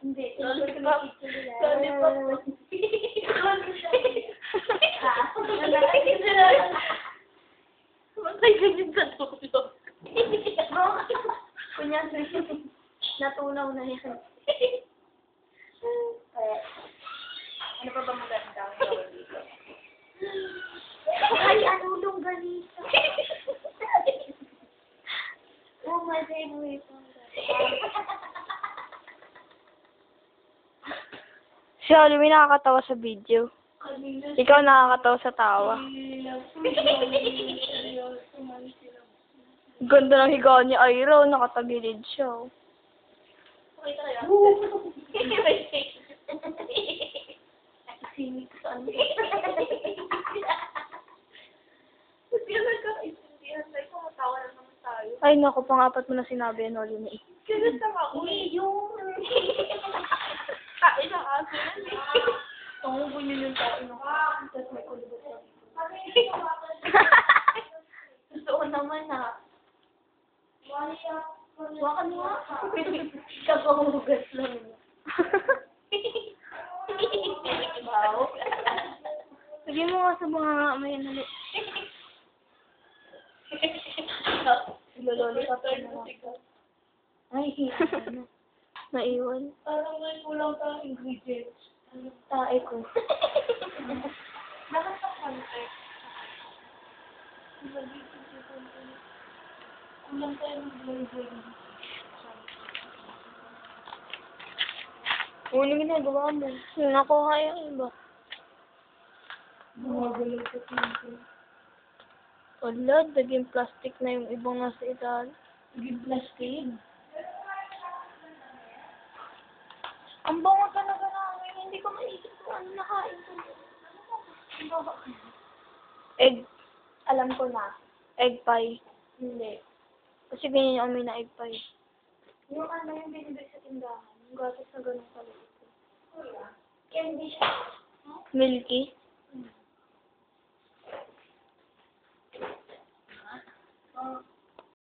Hindi. Lollipop. Lollipop. Matay ganyan sa tulog. Kunyari, natunaw na yan. Ano pa ba maganda? Ay, ano longganisa? Oh, my favorite. Si Oli, may nakakatawa sa video. Ikaw nakakatawa sa tawa. Ganda ng higaan ni Ira, nakatagilid siya. Oh. Okay talaga. Singit sa ano. Hindi na nagkakaintindihan tayo. Kumatawa lang naman tayo. Ay, naku, pang-apat mo na sinabi yan, Oli. Na. Ganun lang ako. Yung... Kain ang aso yan. Oo, bunyin yung tao ng tapos may kulubot sa Gusto ko naman na. Wakan mo nga. Kapahugas lang. Wow. Sige mo nga sa bunganga mo yan, Oli. Lololi ka pa na. Ay, ano. Naiwan. Parang may kulang tayong ingredients. Tae ko. Bakit sa context? Kulang tayo ng ingredients. Ano ginagawa mo? Nakuha yung iba. Gumagalaw sa pinto. Wala, naging plastic na yung ibang nasa itan. Naging plastic. Ang bango talaga namin. Hindi ko maisip kung ano nakain ko. Egg. Alam ko na. Egg pie. Hindi. Kasi ganyan yung amoy na egg pie. Yung ano yung binibig sa tindahan. Yung gatas na ganun pala ito. Candy siya. Milky.